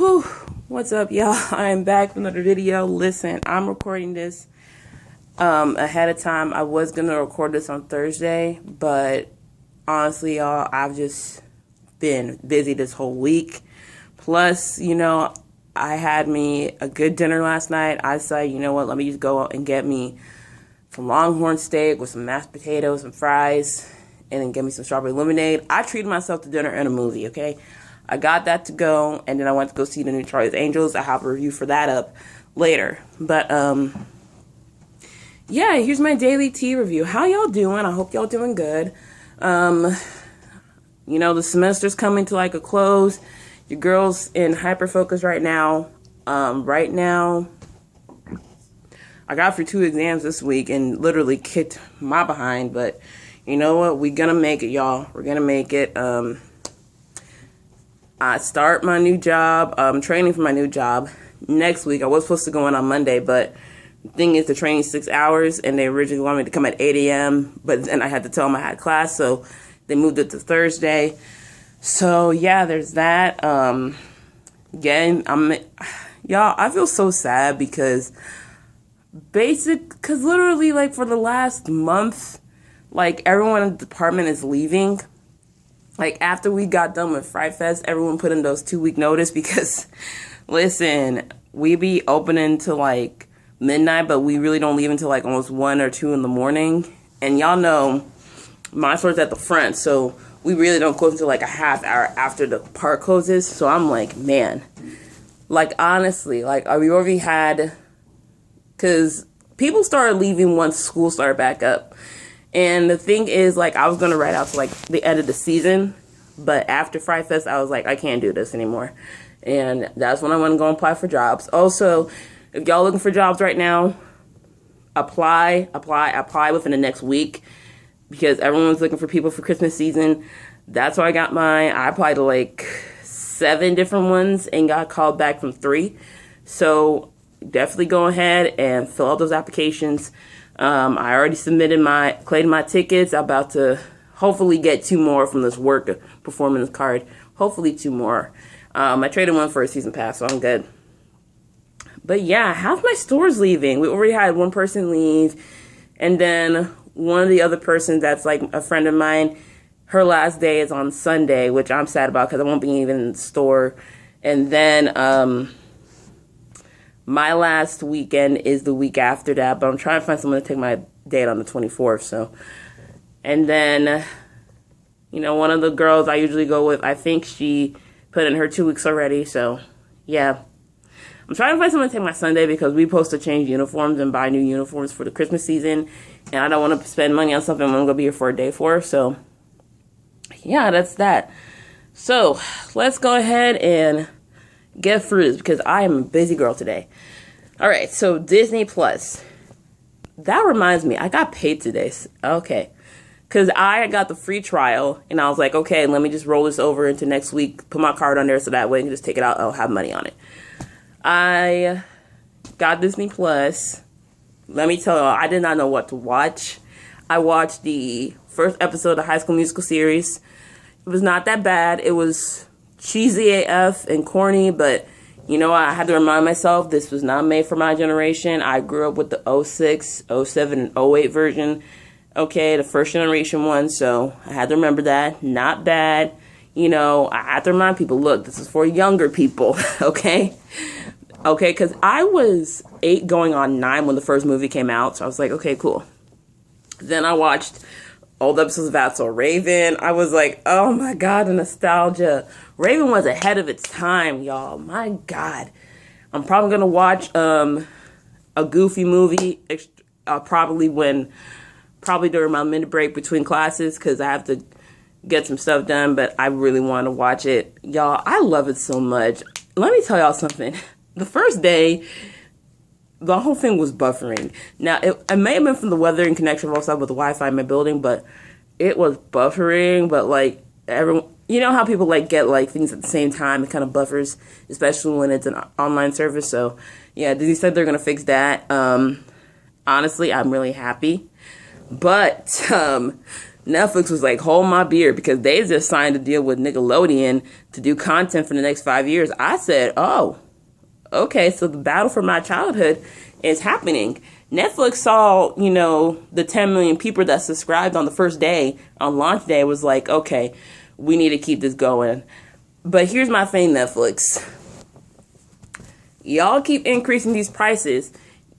Whew, what's up, y'all? I'm back with another video. Listen, I'm recording this ahead of time. I was gonna record this on Thursday, but honestly, y'all, I've just been busy this whole week. Plus, I had me a good dinner last night. I decided, you know what, let me just go out and get me some longhorn steak with some mashed potatoes, some fries, and then get me some strawberry lemonade. I treated myself to dinner and a movie, okay? I got that to go, and then I went to go see the new Charlie's Angels. I have a review for that up later. But, yeah, here's my daily tea review. How y'all doing? I hope y'all doing good. The semester's coming to, a close. Your girl's in hyper-focus right now. Right now, I got through 2 exams this week and literally kicked my behind. But, you know what? We're gonna make it, y'all. We're gonna make it. I start my new job, training for my new job next week. I was supposed to go in on Monday, but the thing is the training's 6 hours, and they originally wanted me to come at 8 a.m., but then I had to tell them I had class, so they moved it to Thursday. So, yeah, there's that. Again, y'all, I feel so sad because literally, for the last month, everyone in the department is leaving. After we got done with Fright Fest, everyone put in those 2-week notice because, listen, we be opening to, midnight, but we really don't leave until, almost 1 or 2 in the morning. And y'all know, my store's at the front, so we really don't close until, a half hour after the park closes. So I'm like, man, honestly, we already had, because people started leaving once school started back up. And the thing is, I was going to write out to, the end of the season. But after Fright Fest, I was like, I can't do this anymore. And that's when I want to go and apply for jobs. Also, if y'all looking for jobs right now, apply within the next week. Because everyone's looking for people for Christmas season. That's why I got mine. I applied to, 7 different ones and got called back from 3. So, definitely go ahead and fill out those applications. I already claimed my tickets. I'm about to hopefully get 2 more from this work performance card. Hopefully 2 more. I traded 1 for a season pass, so I'm good. But yeah, half my store's leaving. We already had 1 person leave. And then one of the other persons that's a friend of mine, her last day is on Sunday, which I'm sad about because I won't be even in the store. And then, my last weekend is the week after that, but I'm trying to find someone to take my date on the 24th, so. And then, one of the girls I usually go with, I think she put in her 2 weeks already, so, yeah. I'm trying to find someone to take my Sunday because we're supposed to change uniforms and buy new uniforms for the Christmas season, and I don't want to spend money on something I'm going to be here for a day for, so. Yeah, that's that. So, let's go ahead and get through this because I am a busy girl today. Alright, so Disney Plus. That reminds me, I got paid today. Okay. Because I got the free trial and I was like, okay, let me just roll this over into next week, put my card on there so that way I can just take it out, I'll have money on it. I got Disney Plus. Let me tell you, I did not know what to watch. I watched the first episode of the High School Musical series. It was not that bad. It was cheesy AF and corny, but I had to remind myself this was not made for my generation. I grew up with the 06, 07, and 08 version. Okay, the first generation one, so I had to remember that. Not bad. I had to remind people, look, this is for younger people, okay? Okay, because I was 8 going on 9 when the first movie came out, so I was like, okay, cool. Then I watched old episodes of That's So Raven. I was like, oh my god, the nostalgia. Raven was ahead of its time, y'all. My god. I'm probably going to watch a Goofy movie probably during my minute break between classes because I have to get some stuff done, but I really want to watch it. Y'all, I love it so much. Let me tell y'all something. The first day, the whole thing was buffering. Now, it may have been from the weather in connection also with the Wi-Fi in my building, but it was buffering. But everyone, how people get things at the same time. It kind of buffers, especially when it's an online service. So yeah, Disney said they're gonna fix that. Honestly, I'm really happy. But Netflix was like, hold my beer, because they just signed a deal with Nickelodeon to do content for the next 5 years. I said, oh, okay, so the battle for my childhood is happening. Netflix saw, you know, the 10 million people that subscribed on the first day, on launch day, was like, okay, we need to keep this going. But here's my thing, Netflix. Y'all keep increasing these prices.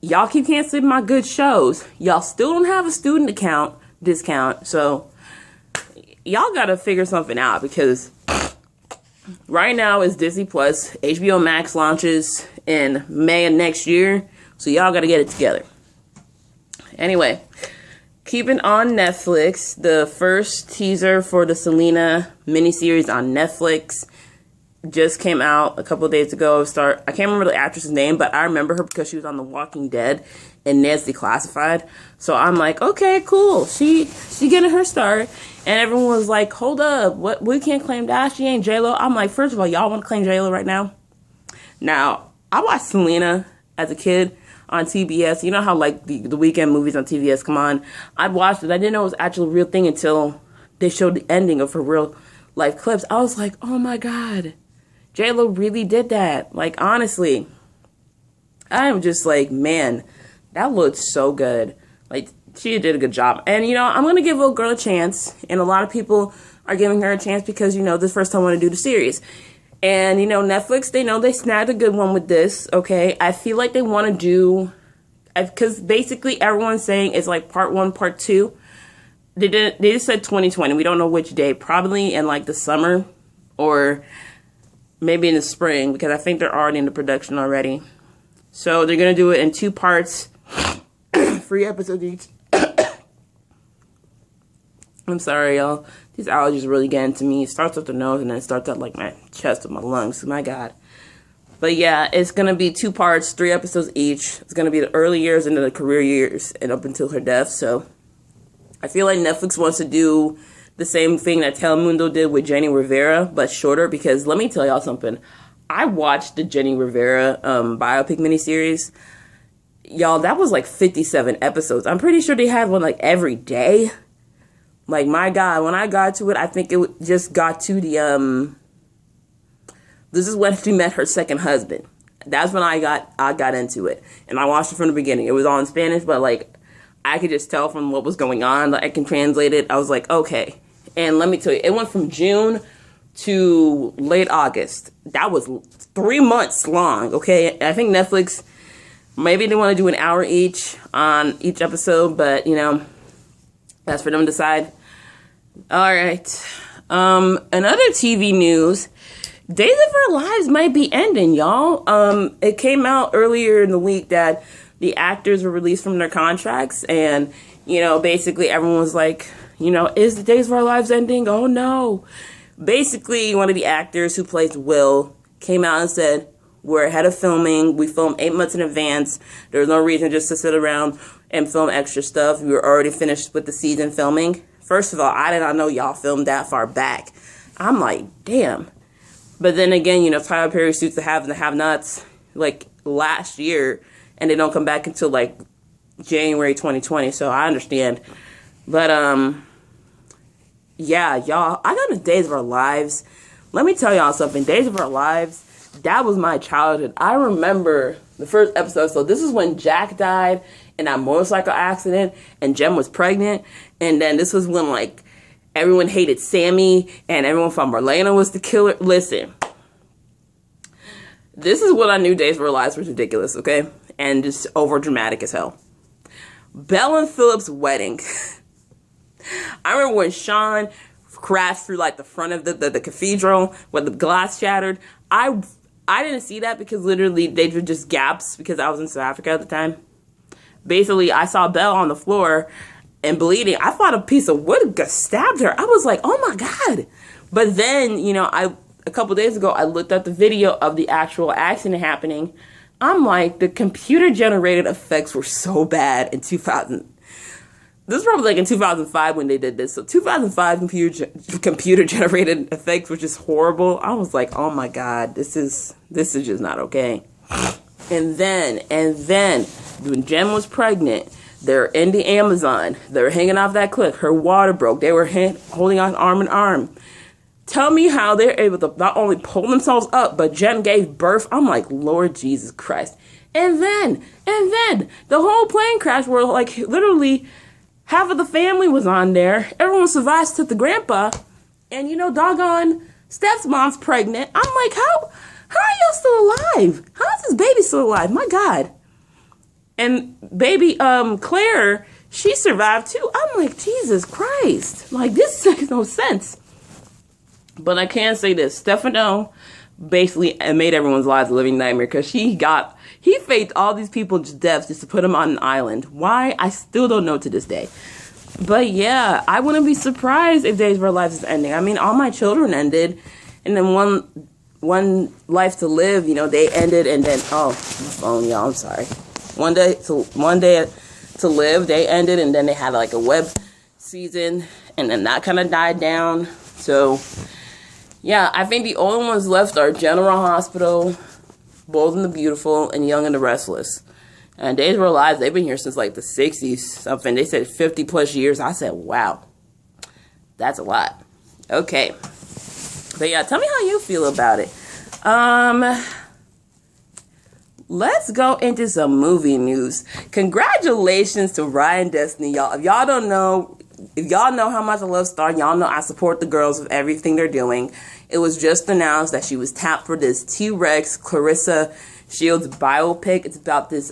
Y'all keep canceling my good shows. Y'all still don't have a student account discount. So y'all gotta figure something out, because right now it's Disney Plus. HBO Max launches in May of next year. So y'all gotta get it together. Anyway, keeping on Netflix, the first teaser for the Selena miniseries on Netflix just came out a couple of days ago. I can't remember the actress's name, but I remember her because she was on The Walking Dead and Ned's Declassified. So I'm like, okay, cool. She getting her start. And everyone was like, hold up, what? We can't claim that. She ain't J-Lo. I'm like, first of all, y'all want to claim J-Lo right now? Now, I watched Selena as a kid on TBS. You know how like the weekend movies on TBS come on? I watched it. I didn't know it was actually a real thing until they showed the ending of her real life clips. I was like, oh my God. J-Lo really did that. Like, honestly, I'm just like, man, that looked so good. Like, she did a good job. And, you know, I'm going to give Little Girl a chance. And a lot of people are giving her a chance because, you know, this is the first time I want to do the series. And, you know, Netflix, they know they snagged a good one with this, okay? I feel like they want to do, because basically everyone's saying it's like part 1, part 2. They just said 2020. We don't know which day. Probably in like the summer or maybe in the spring, because I think they're already in the production already. So they're going to do it in 2 parts, 3 episodes each. I'm sorry, y'all. These allergies really getting to me. It starts at the nose and then it starts at like my chest and my lungs. My God. But yeah, it's going to be 2 parts, 3 episodes each. It's going to be the early years and the career years and up until her death. So I feel like Netflix wants to do the same thing that Telemundo did with Jenny Rivera, but shorter, because let me tell y'all something. I watched the Jenny Rivera biopic miniseries. Y'all, that was like 57 episodes. I'm pretty sure they had one like every day. Like, my God, when I got to it, I think it just got to the, this is when she met her second husband. That's when I got into it. And I watched it from the beginning. It was all in Spanish, but like, I could just tell from what was going on. Like, I can translate it. I was like, okay. And let me tell you, it went from June to late August. That was 3 months long, okay? I think Netflix, maybe they want to do an hour each on each episode, but, you know, that's for them to decide. All right. Another TV news, Days of Our Lives might be ending, y'all. It came out earlier in the week that the actors were released from their contracts, and, you know, basically everyone was like, you know, is the Days of Our Lives ending? Oh, no. Basically, one of the actors who plays Will came out and said, we're ahead of filming. We filmed 8 months in advance. There's no reason just to sit around and film extra stuff. We were already finished with the season filming. First of all, I did not know y'all filmed that far back. I'm like, damn. But then again, you know, Tyler Perry suits the haves and the have-nots like last year, and they don't come back until like January 2020. So I understand. But, yeah, y'all, I got the Days of Our Lives. Let me tell y'all something. Days of Our Lives, that was my childhood. I remember the first episode. So this is when Jack died in that motorcycle accident and Jem was pregnant. And then this was when, like, everyone hated Sammy and everyone from Orlando was the killer. Listen, this is what I knew Days of Our Lives was ridiculous, okay? And just over dramatic as hell. Belle and Philip's wedding. I remember when Sean crashed through like the front of the cathedral where the glass shattered. I didn't see that because literally they were just gaps because I was in South Africa at the time. Basically, I saw Belle on the floor and bleeding. I thought a piece of wood stabbed her. I was like, oh my God. But then, you know, a couple days ago, I looked at the video of the actual accident happening. I'm like, the computer generated effects were so bad in 2000. This was probably like in 2005 when they did this. So 2005 computer generated effects were just horrible. I was like, oh my God, this is just not okay. And then when Jem was pregnant, They're in the Amazon. They're hanging off that cliff. Her water broke. They were holding on arm in arm. Tell me how they're able to not only pull themselves up, but Jen gave birth. I'm like, Lord Jesus Christ. And then, the whole plane crash where, like, literally half of the family was on there. Everyone survived except the grandpa. And, doggone Steph's mom's pregnant. I'm like, how are y'all still alive? How is this baby still alive? My God. And baby, Claire, she survived too. I'm like, Jesus Christ. Like, this makes no sense. But I can say this. Stefano basically made everyone's lives a living nightmare because he faked all these people's deaths just to put them on an island. Why? I still don't know to this day. But yeah, I wouldn't be surprised if Days of Our Lives is ending. I mean, all my children ended. And then one Life to Live, they ended. And then, oh, my phone, y'all, I'm sorry. One Day to Live, they ended. And then they had like a web season. And then that kind of died down. So yeah, I think the only ones left are General Hospital, Bold and the Beautiful, and Young and the Restless. And Days of Our Lives, they've been here since like the 60s, something. They said 50 plus years. I said, wow, that's a lot. Okay. But yeah, tell me how you feel about it. Let's go into some movie news. Congratulations to Ryan Destiny, y'all. If y'all know how much I love Star, y'all know I support the girls with everything they're doing. It was just announced that she was tapped for this T-Rex Clarissa Shields biopic. It's about this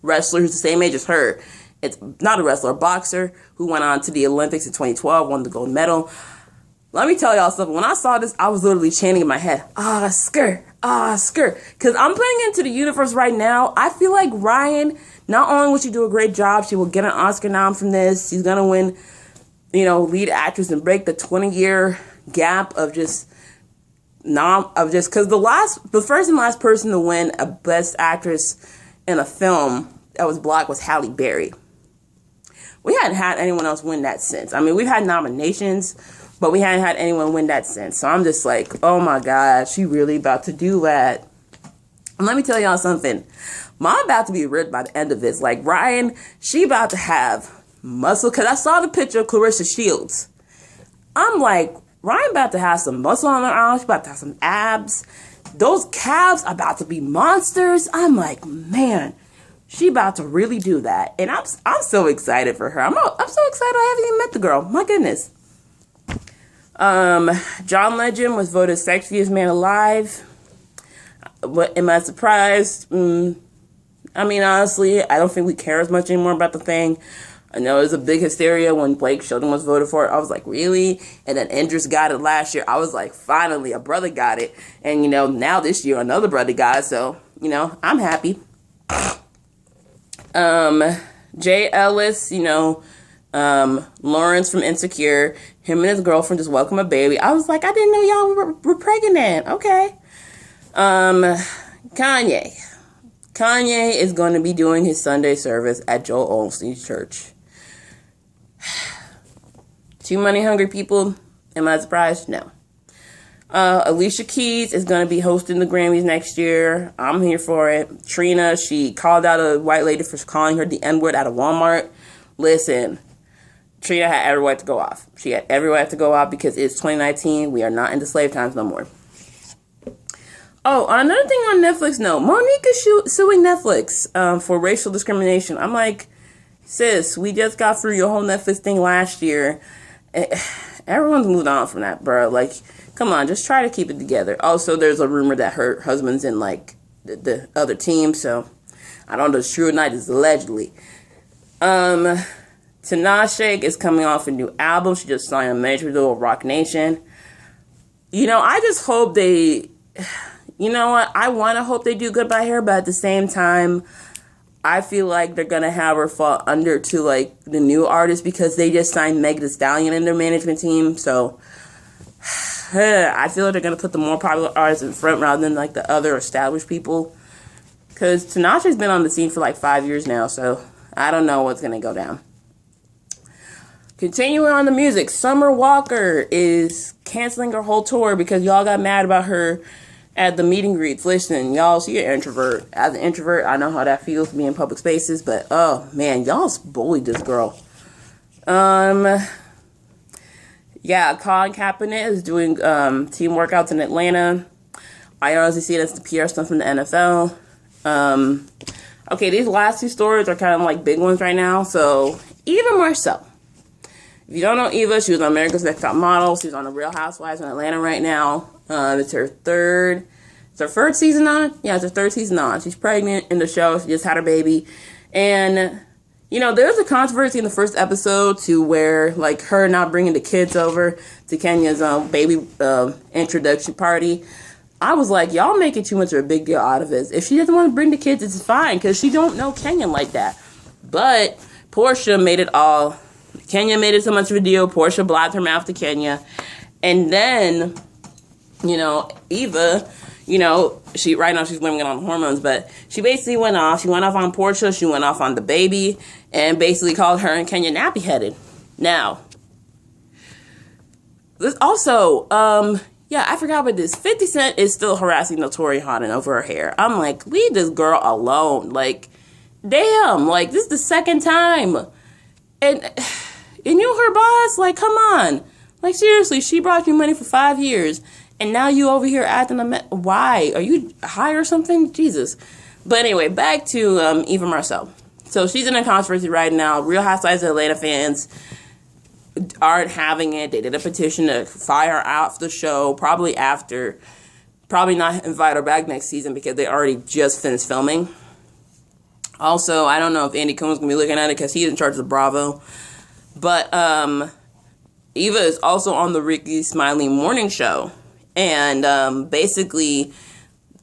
wrestler who's the same age as her. It's not a wrestler, a boxer who went on to the Olympics in 2012, won the gold medal. Let me tell y'all something. When I saw this, I was literally chanting in my head, Oscar, Oscar. Because I'm putting into the universe right now. I feel like Ryan, not only will she do a great job, she will get an Oscar nom from this. She's going to win, lead actress and break the 20-year gap of just because the first and last person to win a Best Actress in a film that was Black was Halle Berry. We hadn't had anyone else win that since. I mean, we've had nominations, but we hadn't had anyone win that since. So I'm just like, oh my God, she really about to do that. And let me tell y'all something. Mom about to be ripped by the end of this. Like, Ryan, she about to have muscle. Because I saw the picture of Clarissa Shields. I'm like, Ryan about to have some muscle on her arms. She about to have some abs. Those calves are about to be monsters. I'm like, man, she about to really do that. And I'm so excited for her. I'm so excited I haven't even met the girl. My goodness. John Legend was voted sexiest man alive. What am I surprised? I mean, honestly, I don't think we care as much anymore about the thing. I know it was a big hysteria when Blake Shelton was voted for it. I was like, really? And then Andrews got it last year. I was like, finally, a brother got it. And, now this year, another brother got it. So, I'm happy. Jay Ellis, Lawrence from Insecure, him and his girlfriend just welcome a baby. I was like, I didn't know y'all were pregnant. Okay. Kanye is going to be doing his Sunday service at Joel Osteen's church. Too many hungry people. Am I surprised? No. Alicia Keys is going to be hosting the Grammys next year. I'm here for it. Trina, she called out a white lady for calling her the N-word at a Walmart. Listen, Trina had every right to go off. She had every right to go off because it's 2019. We are not into slave times no more. Oh, another thing on Netflix, no. Monique is suing Netflix for racial discrimination. I'm like, sis, we just got through your whole Netflix thing last year. Everyone's moved on from that, bro. Like, come on, just try to keep it together. Also, there's a rumor that her husband's in, like, the other team, so I don't know if it's true or not. It's allegedly. Tinashe is coming off a new album. She just signed a major deal with Rock Nation. I just hope they... You know what? I want to hope they do good by her, but at the same time, I feel like they're going to have her fall under to, like, the new artists because they just signed Meg Thee Stallion in their management team. So, I feel like they're going to put the more popular artists in front rather than, like, the other established people. Because Tinashe's been on the scene for, like, 5 years now, so I don't know what's going to go down. Continuing on the music, Summer Walker is canceling her whole tour because y'all got mad about her at the meet and greets. Listen, y'all, she an introvert. As an introvert, I know how that feels to be in public spaces, but oh man, y'all's bullied this girl. Yeah, Colin Kaepernick is doing team workouts in Atlanta. I honestly see it as the PR stuff from the NFL. Okay, these last two stories are kind of like big ones right now. So, Eva Marcille. If you don't know Eva, she was on America's Next Top Model. She's on the Real Housewives in Atlanta right now. It's her third season on? Yeah, it's her third season on. She's pregnant in the show. She just had her baby. And, you know, there's a controversy in the first episode to where, like, her not bringing the kids over to Kenya's baby introduction party. I was like, y'all making too much of a big deal out of this. If she doesn't want to bring the kids, it's fine, because she don't know Kenya like that. But Porsha made it all. Kenya made it so much of a deal. Porsha blabbed her mouth to Kenya. And then, you know, Eva, you know, right now she's blaming it on hormones, but she basically went off. She went off on Porsha. She went off on the baby and basically called her and Kenya nappy-headed. Now, this also, yeah, I forgot about this. 50 Cent is still harassing Naturi over her hair. I'm like, leave this girl alone. Like, damn, like, this is the second time. And you her boss? Like, come on. Like, seriously, she brought you money for 5 years. And now you over here acting why? Are you high or something? Jesus. But anyway, back to Eva Marcille. So she's in a controversy right now. Real Housewives of Atlanta fans aren't having it. They did a petition to fire her out the show. Probably not invite her back next season because they already just finished filming. Also, I don't know if Andy Cohen's going to be looking at it because he's in charge of Bravo. But Eva is also on the Ricky Smiley morning show. And basically,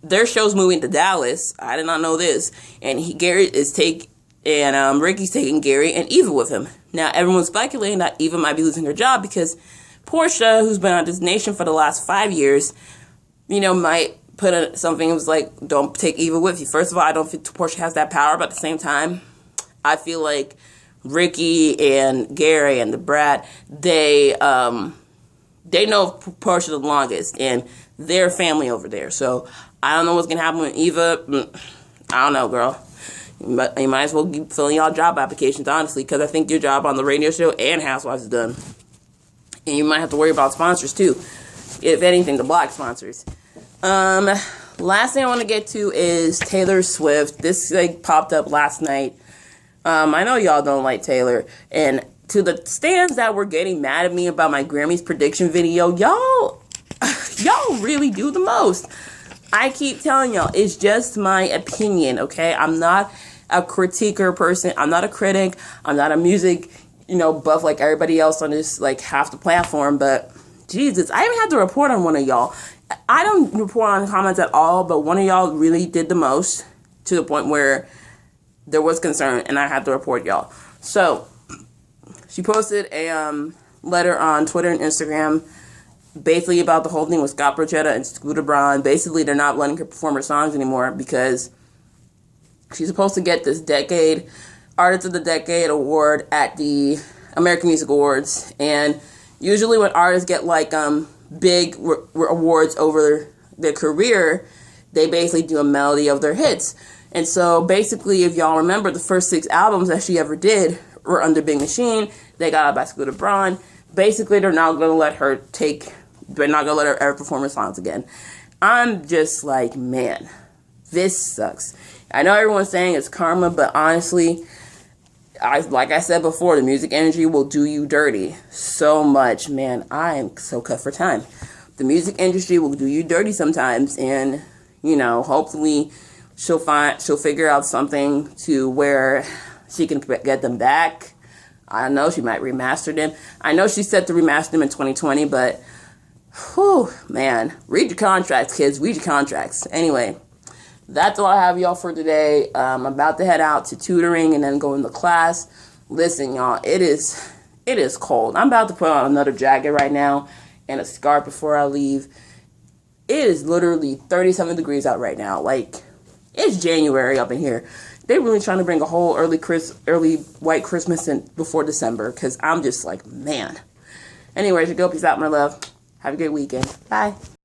their show's moving to Dallas. I did not know this. And Ricky's taking Gary and Eva with him. Now, everyone's speculating that Eva might be losing her job because Porsha, who's been on this nation for the last 5 years, you know, might put something that was like, don't take Eva with you. First of all, I don't think Porsha has that power, but at the same time, I feel like Ricky and Gary and the brat, they know Porsha the longest, and they're family over there. So I don't know what's gonna happen with Eva. I don't know, girl. But you might as well keep filling y'all job applications, honestly, because I think your job on the radio show and Housewives is done. And you might have to worry about sponsors too, if anything, the black sponsors. Last thing I want to get to is Taylor Swift. This popped up last night. I know y'all don't like Taylor, and to the stands that were getting mad at me about my Grammys prediction video, y'all really do the most. I keep telling y'all, it's just my opinion, okay? I'm not a critiquer person. I'm not a critic. I'm not a music, buff like everybody else on this, half the platform, but Jesus, I even had to report on one of y'all. I don't report on comments at all, but one of y'all really did the most to the point where there was concern, and I had to report y'all. So, she posted a letter on Twitter and Instagram basically about the whole thing with Scott Borchetta and Scooter Braun. Basically, they're not letting her perform her songs anymore because she's supposed to get this Artist of the Decade award at the American Music Awards. And usually when artists get big awards over their career, they basically do a melody of their hits. And so basically, if y'all remember, the first 6 albums that she ever did were under Big Machine. They got out by Scooter Braun. Basically, they're not going to let her ever perform her songs again. I'm just like, man, this sucks. I know everyone's saying it's karma, but honestly, like I said before, the music industry will do you dirty so much, man. I am so cut for time. The music industry will do you dirty sometimes, and hopefully she'll figure out something to where she can get them back. I don't know, she might remaster them. I know she's set to remaster them in 2020, but whew, man, read your contracts, kids. Read your contracts. Anyway, that's all I have y'all for today. I'm about to head out to tutoring and then go into class. Listen, y'all, it is cold. I'm about to put on another jacket right now and a scarf before I leave. It is literally 37 degrees out right now. It's January up in here. They're really trying to bring a whole early white Christmas in before December, because I'm just like, man. Anyways, you go. Peace out, my love. Have a great weekend. Bye.